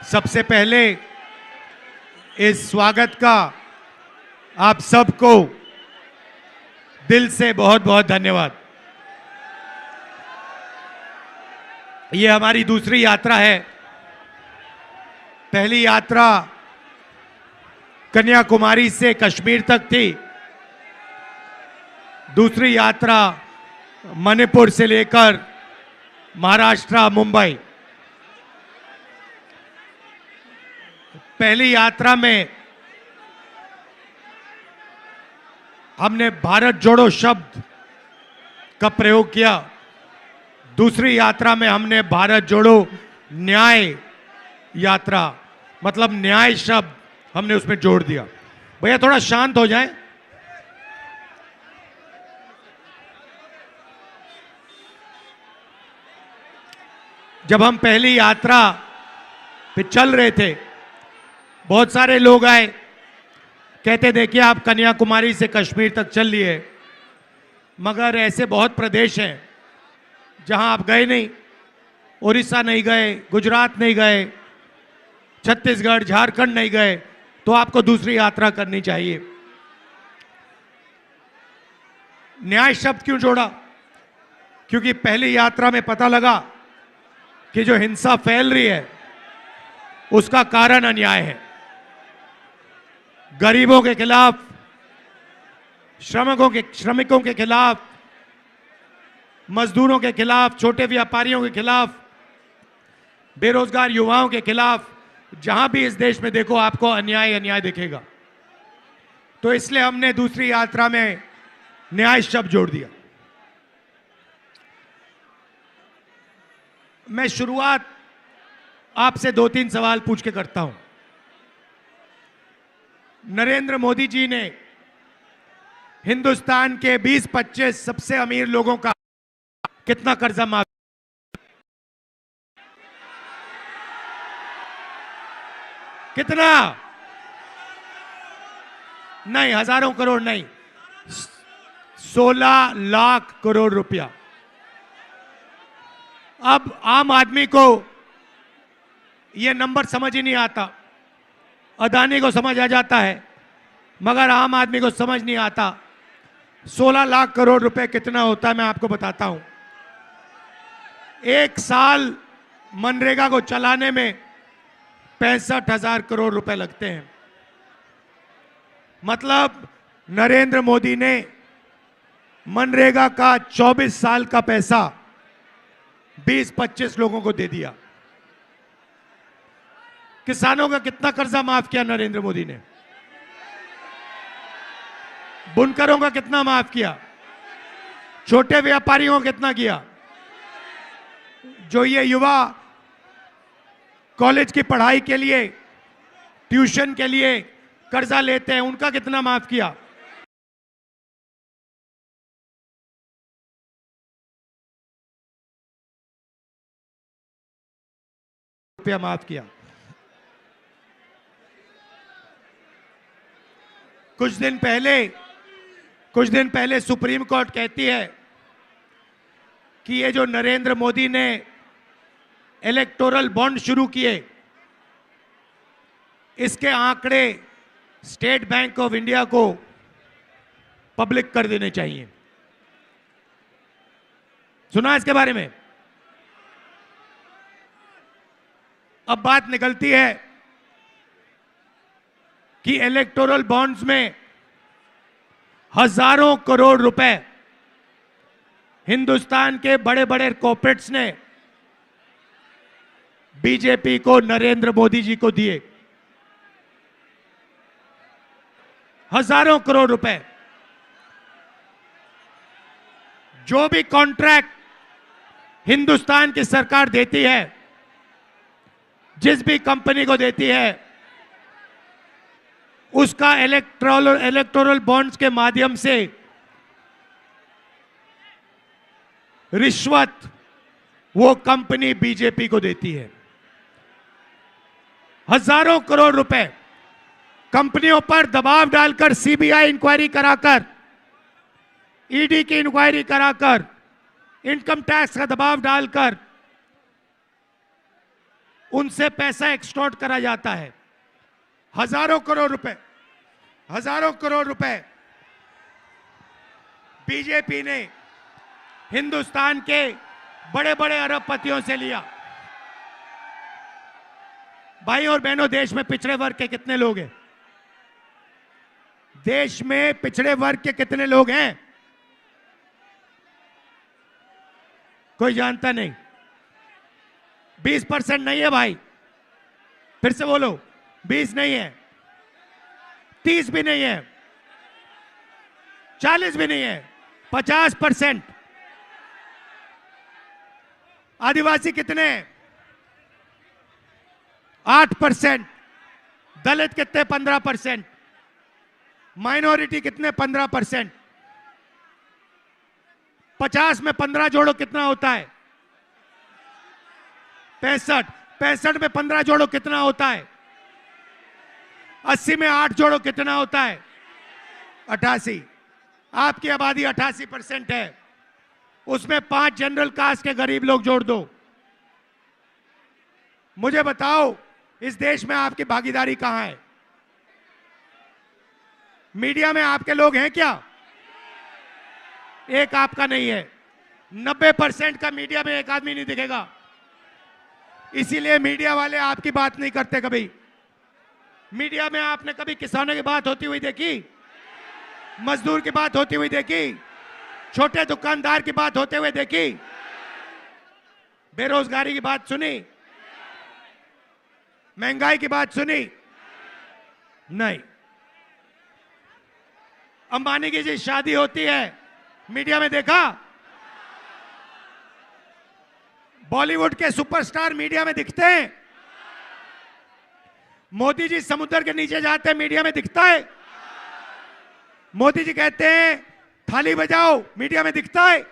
सबसे पहले इस स्वागत का आप सबको दिल से बहुत बहुत धन्यवाद। ये हमारी दूसरी यात्रा है। पहली यात्रा कन्याकुमारी से कश्मीर तक थी। दूसरी यात्रा मणिपुर से लेकर महाराष्ट्र मुंबई। पहली यात्रा में हमने भारत जोड़ो शब्द का प्रयोग किया। दूसरी यात्रा में हमने भारत जोड़ो न्याय यात्रा मतलब न्याय शब्द हमने उसमें जोड़ दिया। भैया थोड़ा शांत हो जाएं। जब हम पहली यात्रा पे चल रहे थे, बहुत सारे लोग आए, कहते देखिए आप कन्याकुमारी से कश्मीर तक चल लिए, मगर ऐसे बहुत प्रदेश हैं जहां आप गए नहीं। उड़ीसा नहीं गए, गुजरात नहीं गए, छत्तीसगढ़ झारखंड नहीं गए, तो आपको दूसरी यात्रा करनी चाहिए। न्याय शब्द क्यों जोड़ा? क्योंकि पहली यात्रा में पता लगा कि जो हिंसा फैल रही है उसका कारण अन्याय है। गरीबों के खिलाफ, श्रमिकों के खिलाफ, मजदूरों के खिलाफ, छोटे व्यापारियों के खिलाफ, बेरोजगार युवाओं के खिलाफ, जहां भी इस देश में देखो आपको अन्याय अन्याय दिखेगा। तो इसलिए हमने दूसरी यात्रा में न्याय शब्द जोड़ दिया। मैं शुरुआत आपसे 2-3 सवाल पूछ के करता हूं। नरेंद्र मोदी जी ने हिंदुस्तान के 20-25 सबसे अमीर लोगों का कितना कर्जा माफ? कितना? नहीं, हजारों करोड़ नहीं, 16 लाख करोड़ रुपया। अब आम आदमी को यह नंबर समझ ही नहीं आता। अदानी को समझ आ जाता है, मगर आम आदमी को समझ नहीं आता। 16 लाख करोड़ रुपए कितना होता है मैं आपको बताता हूं। एक साल मनरेगा को चलाने में 65,000 करोड़ रुपए लगते हैं। मतलब नरेंद्र मोदी ने मनरेगा का 24 साल का पैसा 20-25 लोगों को दे दिया। किसानों का कितना कर्जा माफ किया नरेंद्र मोदी ने? बुनकरों का कितना माफ किया? छोटे व्यापारियों को कितना किया? जो ये युवा कॉलेज की पढ़ाई के लिए, ट्यूशन के लिए कर्जा लेते हैं, उनका कितना माफ किया? रुपया माफ किया। कुछ दिन पहले सुप्रीम कोर्ट कहती है कि ये जो नरेंद्र मोदी ने इलेक्टोरल बॉन्ड शुरू किए, इसके आंकड़े स्टेट बैंक ऑफ इंडिया को पब्लिक कर देने चाहिए। सुना इसके बारे में? अब बात निकलती है कि इलेक्टोरल बॉन्ड्स में हजारों करोड़ रुपए हिंदुस्तान के बड़े बड़े कॉर्पोरेट्स ने बीजेपी को, नरेंद्र मोदी जी को दिए। हजारों करोड़ रुपए। जो भी कॉन्ट्रैक्ट हिंदुस्तान की सरकार देती है, जिस भी कंपनी को देती है, उसका इलेक्टोरल बॉन्ड्स के माध्यम से रिश्वत वो कंपनी बीजेपी को देती है। हजारों करोड़ रुपए कंपनियों पर दबाव डालकर, सीबीआई इंक्वायरी कराकर, ईडी की इंक्वायरी कराकर, इनकम टैक्स का दबाव डालकर उनसे पैसा एक्सटॉर्ट करा जाता है। हजारों करोड़ रुपए बीजेपी ने हिंदुस्तान के बड़े बड़े अरबपतियों से लिया। भाई और बहनों, देश में पिछड़े वर्ग के कितने लोग हैं? देश में पिछड़े वर्ग के कितने लोग हैं? कोई जानता नहीं। 20% नहीं है भाई, फिर से बोलो, 20 नहीं है, 30 भी नहीं है, 40 भी नहीं है, 50%। आदिवासी कितने? 8%। दलित कितने? 15%। माइनॉरिटी कितने? 15%। 50 में 15 जोड़ो कितना होता है? 65। 65 में 15 जोड़ो कितना होता है? 80 में 8 जोड़ो कितना होता है? 88। आपकी आबादी 88% है, उसमें 5 जनरल कास्ट के गरीब लोग जोड़ दो। मुझे बताओ, इस देश में आपकी भागीदारी कहां है? मीडिया में आपके लोग हैं क्या? एक आपका नहीं है। 90% का मीडिया में एक आदमी नहीं दिखेगा, इसीलिए मीडिया वाले आपकी बात नहीं करते। कभी मीडिया में आपने कभी किसानों की बात होती हुई देखी? मजदूर की बात होती हुई देखी? छोटे दुकानदार की बात होते हुए देखी? बेरोजगारी की बात सुनी? महंगाई की बात सुनी? नहीं। अंबानी की जी शादी होती है, मीडिया में देखा? बॉलीवुड के सुपरस्टार मीडिया में दिखते हैं? मोदी जी समुद्र के नीचे जाते हैं, मीडिया में दिखता है? मोदी जी कहते हैं थाली बजाओ, मीडिया में दिखता है?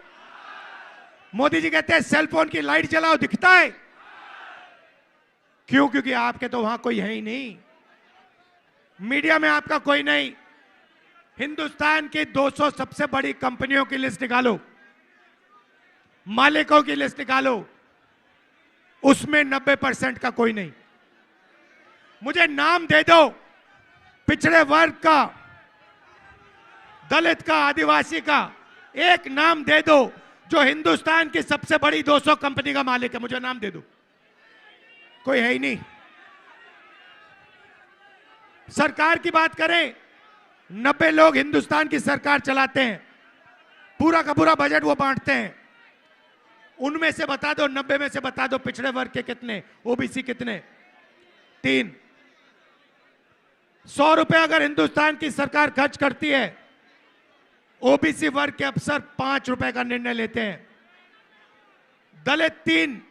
मोदी जी कहते हैं सेल फोन की लाइट जलाओ, दिखता है? क्यों? क्योंकि आपके तो वहां कोई है ही नहीं, मीडिया में आपका कोई नहीं। हिंदुस्तान की 200 सबसे बड़ी कंपनियों की लिस्ट निकालो, मालिकों की लिस्ट निकालो, उसमें 90% का कोई नहीं। मुझे नाम दे दो पिछड़े वर्ग का, दलित का, आदिवासी का, एक नाम दे दो जो हिंदुस्तान की सबसे बड़ी 200 कंपनी का मालिक है। मुझे नाम दे दो, कोई है ही नहीं। सरकार की बात करें, 90 लोग हिंदुस्तान की सरकार चलाते हैं, पूरा का पूरा बजट वो बांटते हैं। उनमें से बता दो, 90 में से बता दो पिछड़े वर्ग के कितने, ओबीसी कितने? 3। 100 रुपए अगर हिंदुस्तान की सरकार खर्च करती है, ओबीसी वर्ग के अफसर 5 रुपए का निर्णय लेते हैं। दलित 3,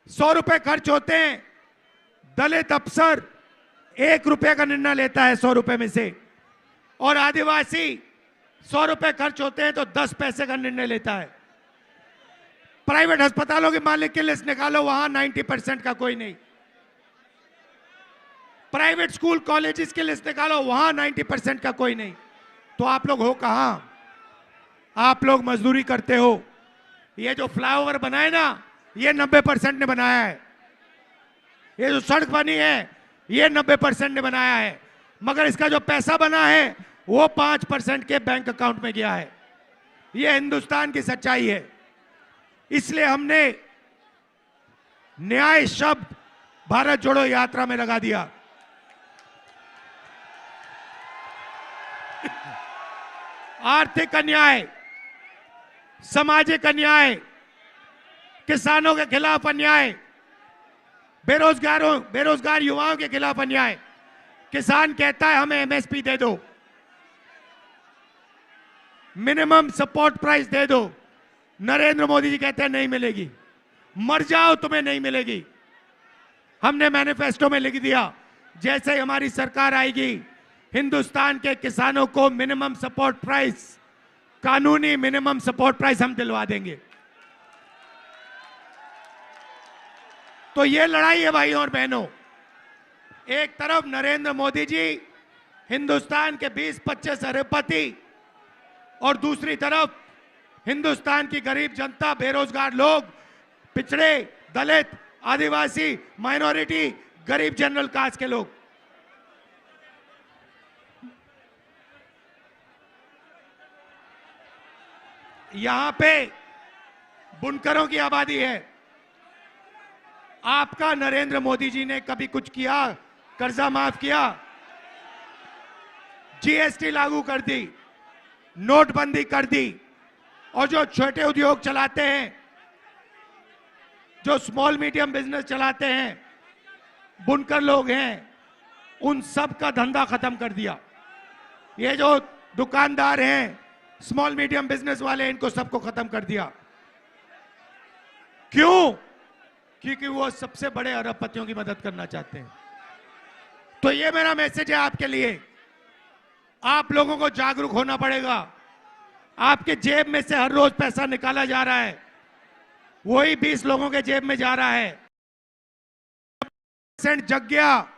100 रुपए खर्च होते हैं, दलित अफसर 1 रुपए का निर्णय लेता है 100 रुपए में से। और आदिवासी 100 रुपए खर्च होते हैं तो 10 पैसे का निर्णय लेता है। प्राइवेट अस्पतालों के मालिक की लिस्ट निकालो, वहां 90% का कोई नहीं। प्राइवेट स्कूल कॉलेजेस की लिस्ट निकालो, वहां 90% का कोई नहीं। तो आप लोग हो कहां? आप लोग मजदूरी करते हो। ये जो फ्लाईओवर बनाए ना, ये 90% ने बनाया है। ये जो सड़क बनी है, ये 90% ने बनाया है। मगर इसका जो पैसा बना है वो 5% के बैंक अकाउंट में गया है। ये हिंदुस्तान की सच्चाई है। इसलिए हमने न्याय शब्द भारत जोड़ो यात्रा में लगा दिया। आर्थिक अन्याय, सामाजिक अन्याय, किसानों के खिलाफ अन्याय, बेरोजगार युवाओं के खिलाफ अन्याय। किसान कहता है हमें एमएसपी दे दो, मिनिमम सपोर्ट प्राइस दे दो। नरेंद्र मोदी जी कहते हैं नहीं मिलेगी, मर जाओ तुम्हें नहीं मिलेगी। हमने मैनिफेस्टो में लिख दिया, जैसे ही हमारी सरकार आएगी हिंदुस्तान के किसानों को मिनिमम सपोर्ट प्राइस, कानूनी मिनिमम सपोर्ट प्राइस हम दिलवा देंगे। तो ये लड़ाई है भाइयों और बहनों। एक तरफ नरेंद्र मोदी जी हिंदुस्तान के 20-25 अरबपति, और दूसरी तरफ हिंदुस्तान की गरीब जनता, बेरोजगार लोग, पिछड़े, दलित, आदिवासी, माइनॉरिटी, गरीब जनरल कास्ट के लोग। यहां पे बुनकरों की आबादी है। आपका नरेंद्र मोदी जी ने कभी कुछ किया? कर्जा माफ किया, जीएसटी लागू कर दी, नोटबंदी कर दी, और जो छोटे उद्योग चलाते हैं, जो स्मॉल मीडियम बिजनेस चलाते हैं, बुनकर लोग हैं, उन सब का धंधा खत्म कर दिया। ये जो दुकानदार हैं, स्मॉल मीडियम बिजनेस वाले, इनको सबको खत्म कर दिया। क्यों? क्योंकि वो सबसे बड़े अरबपतियों की मदद करना चाहते हैं। तो ये मेरा मैसेज है आपके लिए। आप लोगों को जागरूक होना पड़ेगा। आपके जेब में से हर रोज पैसा निकाला जा रहा है, वही 20 लोगों के जेब में जा रहा है। जग गया,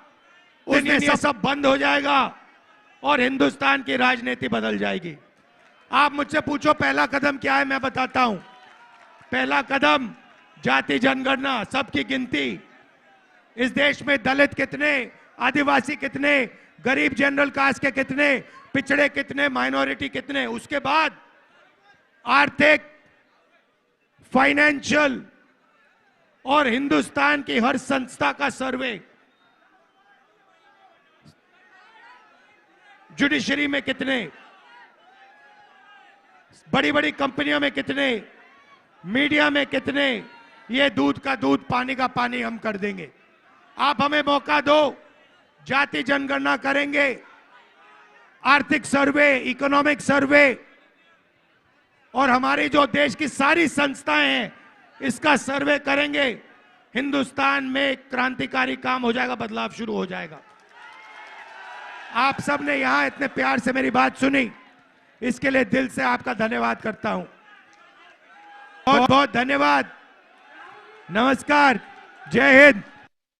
उस दिन ये सब बंद हो जाएगा और हिंदुस्तान की राजनीति बदल जाएगी। आप मुझसे पूछो पहला कदम क्या है, मैं बताता हूं। पहला कदम जाति जनगणना, सबकी गिनती। इस देश में दलित कितने, आदिवासी कितने, गरीब जनरल कास्ट के कितने, पिछड़े कितने, माइनॉरिटी कितने। उसके बाद आर्थिक, फाइनेंशियल और हिंदुस्तान की हर संस्था का सर्वे, जुडिशरी में कितने, बड़ी बड़ी कंपनियों में कितने, मीडिया में कितने, ये दूध का दूध पानी का पानी हम कर देंगे। आप हमें मौका दो, जाति जनगणना करेंगे, आर्थिक सर्वे, इकोनॉमिक सर्वे, और हमारी जो देश की सारी संस्थाएं हैं, इसका सर्वे करेंगे। हिंदुस्तान में क्रांतिकारी काम हो जाएगा, बदलाव शुरू हो जाएगा। आप सब ने यहां इतने प्यार से मेरी बात सुनी, इसके लिए दिल से आपका धन्यवाद करता हूं। बहुत बहुत धन्यवाद। नमस्कार, जय हिंद।